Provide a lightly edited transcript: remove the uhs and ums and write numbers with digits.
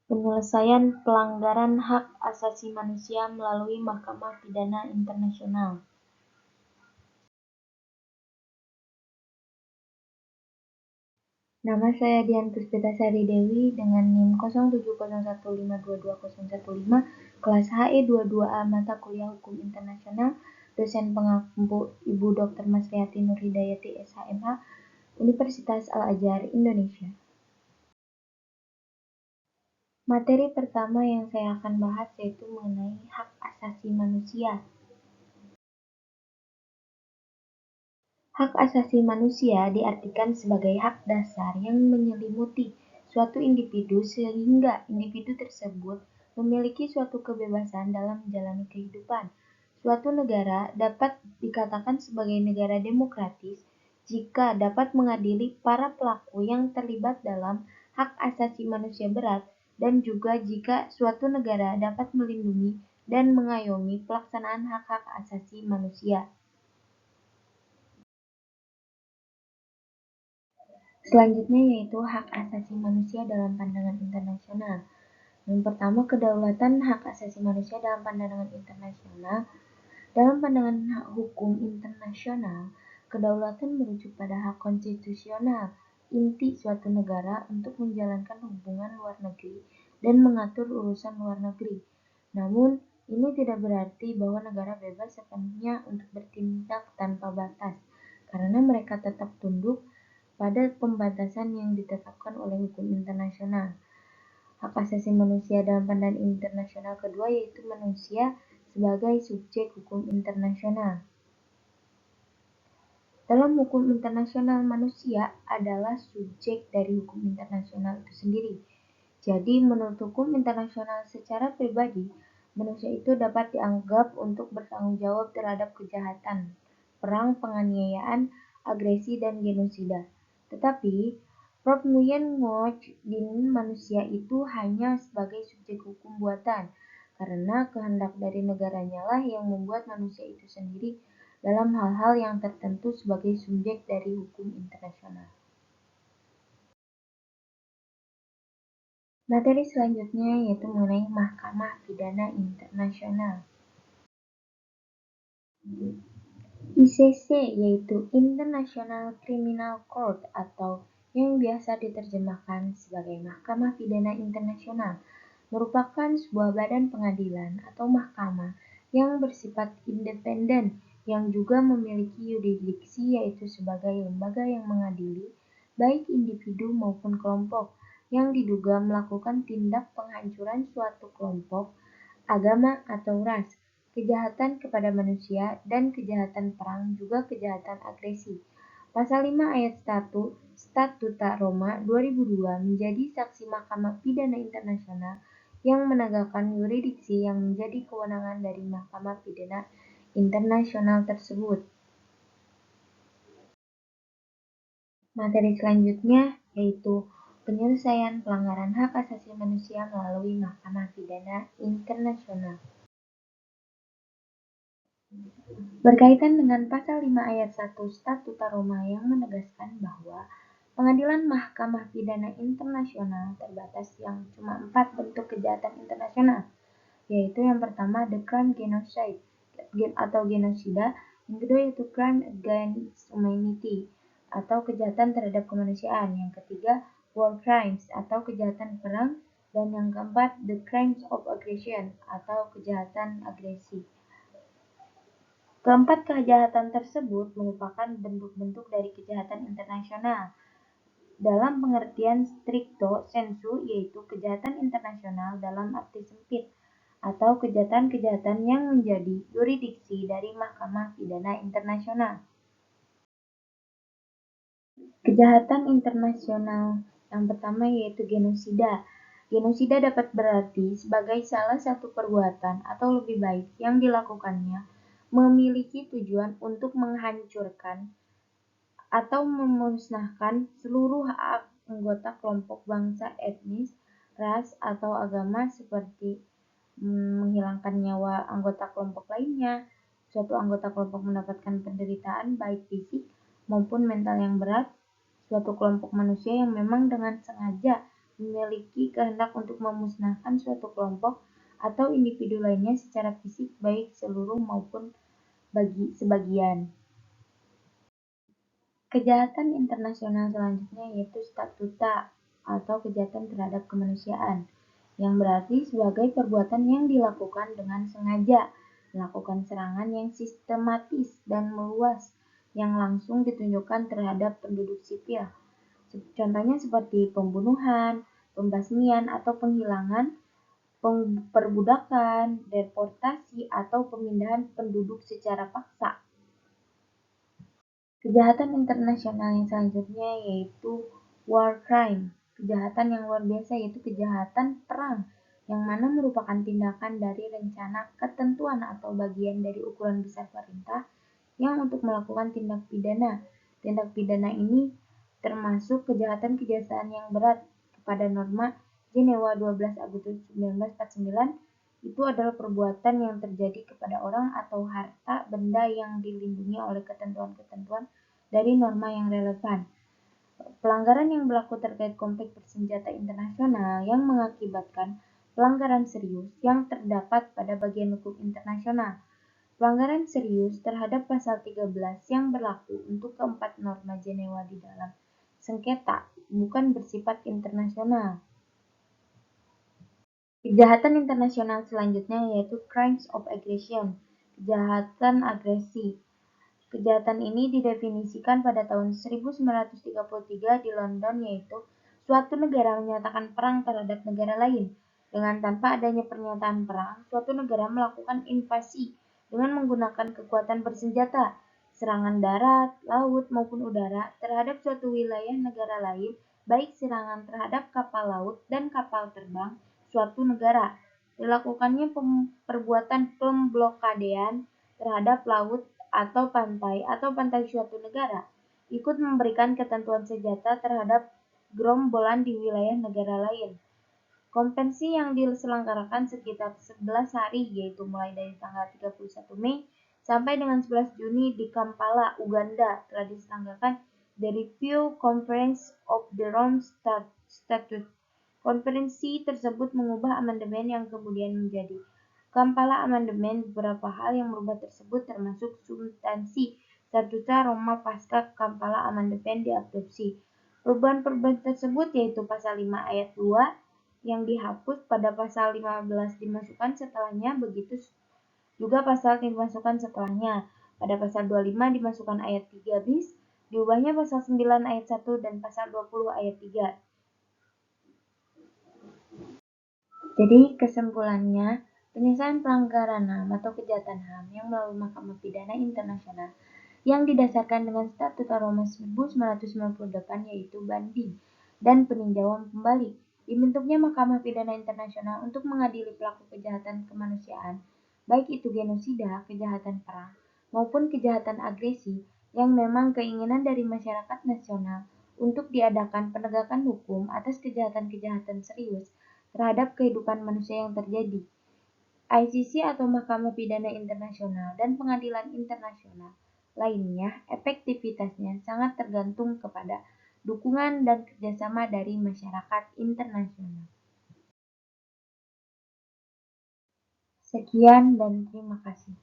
Penyelesaian pelanggaran hak asasi manusia melalui Mahkamah Pidana Internasional. Nama saya Dian Puspitasari Dewi dengan NIM 0701522015, kelas HE22A, mata kuliah Hukum Internasional, dosen pengampu Ibu Dr. Masriati Nurhidayati SHMH, Universitas Al-Azhar, Indonesia. Materi pertama yang saya akan bahas yaitu mengenai hak asasi manusia. Hak asasi manusia diartikan sebagai hak dasar yang menyelimuti suatu individu sehingga individu tersebut memiliki suatu kebebasan dalam menjalani kehidupan. Suatu negara dapat dikatakan sebagai negara demokratis jika dapat mengadili para pelaku yang terlibat dalam hak asasi manusia berat dan juga jika suatu negara dapat melindungi dan mengayomi pelaksanaan hak-hak asasi manusia. Selanjutnya yaitu hak asasi manusia dalam pandangan internasional. Yang pertama, kedaulatan hak asasi manusia dalam pandangan internasional. Dalam pandangan hukum internasional, kedaulatan merujuk pada hak konstitusional inti suatu negara untuk menjalankan hubungan luar negeri dan mengatur urusan luar negeri. Namun, ini tidak berarti bahwa negara bebas sepenuhnya untuk bertindak tanpa batas, karena mereka tetap tunduk pada pembatasan yang ditetapkan oleh hukum internasional. Hak asasi manusia dalam pandangan internasional kedua yaitu manusia sebagai subjek hukum internasional. Dalam hukum internasional, manusia adalah subjek dari hukum internasional itu sendiri. Jadi, menurut hukum internasional secara pribadi, manusia itu dapat dianggap untuk bertanggung jawab terhadap kejahatan, perang, penganiayaan, agresi, dan genosida. Tetapi, Prof. Nguyen Ngoc Din manusia itu hanya sebagai subjek hukum buatan, karena kehendak dari negaranya lah yang membuat manusia itu sendiri dalam hal-hal yang tertentu sebagai subjek dari hukum internasional. Materi selanjutnya yaitu mengenai Mahkamah Pidana Internasional. ICC yaitu International Criminal Court atau yang biasa diterjemahkan sebagai Mahkamah Pidana Internasional merupakan sebuah badan pengadilan atau mahkamah yang bersifat independen yang juga memiliki yurisdiksi yaitu sebagai lembaga yang mengadili baik individu maupun kelompok yang diduga melakukan tindak penghancuran suatu kelompok, agama atau ras, kejahatan kepada manusia, dan kejahatan perang juga kejahatan agresi. Pasal 5 ayat 1 Statuta Roma 2002 menjadi saksi Mahkamah Pidana Internasional yang menegakkan yurisdiksi yang menjadi kewenangan dari Mahkamah Pidana Internasional tersebut. Materi selanjutnya yaitu penyelesaian pelanggaran hak asasi manusia melalui Mahkamah Pidana Internasional. Berkaitan dengan pasal 5 ayat 1 Statuta Roma yang menegaskan bahwa pengadilan Mahkamah Pidana Internasional terbatas yang cuma 4 bentuk kejahatan internasional, yaitu yang pertama the crime genocide atau genosida, yang kedua yaitu crime against humanity atau kejahatan terhadap kemanusiaan, yang ketiga war crimes atau kejahatan perang, dan yang keempat the crimes of aggression atau kejahatan agresi. Keempat kejahatan tersebut merupakan bentuk-bentuk dari kejahatan internasional dalam pengertian stricto sensu, yaitu kejahatan internasional dalam arti sempit atau kejahatan-kejahatan yang menjadi yurisdiksi dari Mahkamah Pidana Internasional. Kejahatan internasional yang pertama yaitu genosida. Genosida dapat berarti sebagai salah satu perbuatan atau lebih baik yang dilakukannya memiliki tujuan untuk menghancurkan atau memusnahkan seluruh anggota kelompok bangsa, etnis, ras, atau agama seperti menghilangkan nyawa anggota kelompok lainnya. Suatu anggota kelompok mendapatkan penderitaan baik fisik maupun mental yang berat. Suatu kelompok manusia yang memang dengan sengaja memiliki kehendak untuk memusnahkan suatu kelompok atau individu lainnya secara fisik, baik seluruh maupun sebagian. Kejahatan internasional selanjutnya yaitu statuta atau kejahatan terhadap kemanusiaan, yang berarti sebagai perbuatan yang dilakukan dengan sengaja, melakukan serangan yang sistematis dan meluas yang langsung ditunjukkan terhadap penduduk sipil. Contohnya seperti pembunuhan, pembasmian atau penghilangan, perbudakan, deportasi, atau pemindahan penduduk secara paksa. Kejahatan internasional yang selanjutnya yaitu war crime, kejahatan yang luar biasa yaitu kejahatan perang, yang mana merupakan tindakan dari rencana, ketentuan atau bagian dari ukuran besar perintah yang untuk melakukan tindak pidana. Tindak pidana ini termasuk kejahatan-kejahatan yang berat kepada norma Jenewa 12 Agustus 1949. Itu adalah perbuatan yang terjadi kepada orang atau harta benda yang dilindungi oleh ketentuan-ketentuan dari norma yang relevan. Pelanggaran yang berlaku terkait konflik bersenjata internasional yang mengakibatkan pelanggaran serius yang terdapat pada bagian hukum internasional. Pelanggaran serius terhadap pasal 13 yang berlaku untuk keempat norma Jenewa di dalam sengketa bukan bersifat internasional. Kejahatan internasional selanjutnya yaitu crimes of aggression, kejahatan agresi. Kejahatan ini didefinisikan pada tahun 1933 di London, yaitu suatu negara menyatakan perang terhadap negara lain. Dengan tanpa adanya pernyataan perang, suatu negara melakukan invasi dengan menggunakan kekuatan bersenjata, serangan darat, laut, maupun udara terhadap suatu wilayah negara lain, baik serangan terhadap kapal laut dan kapal terbang suatu negara. Dilakukannya perbuatan pemblokadean terhadap laut atau pantai suatu negara, ikut memberikan ketentuan senjata terhadap gerombolan di wilayah negara lain. Konvensi yang diselenggarakan sekitar 11 hari, yaitu mulai dari tanggal 31 Mei sampai dengan 11 Juni di Kampala, Uganda, telah diselenggarakan The Review Conference of the Rome Statute. Konferensi tersebut mengubah amandemen yang kemudian menjadi Kampala Amendment. Beberapa hal yang berubah tersebut termasuk substansi Statuta Roma pasca Kampala Amendment diadopsi. Perubahan-perubahan tersebut yaitu pasal 5 ayat 2 yang dihapus, pada pasal 15 dimasukkan setelahnya, begitu juga pasal dimasukkan setelahnya. Pada pasal 25 dimasukkan ayat 3 bis, diubahnya pasal 9 ayat 1 dan pasal 20 ayat 3. Jadi kesimpulannya, penyelesaian pelanggaran HAM atau kejahatan HAM yang melalui Mahkamah Pidana Internasional yang didasarkan dengan Statuta Roma 1998 yaitu banding dan peninjauan kembali. Dibentuknya Mahkamah Pidana Internasional untuk mengadili pelaku kejahatan kemanusiaan, baik itu genosida, kejahatan perang, maupun kejahatan agresi, yang memang keinginan dari masyarakat nasional untuk diadakan penegakan hukum atas kejahatan-kejahatan serius terhadap kehidupan manusia yang terjadi. ICC atau Mahkamah Pidana Internasional dan pengadilan internasional lainnya, efektivitasnya sangat tergantung kepada dukungan dan kerjasama dari masyarakat internasional. Sekian dan terima kasih.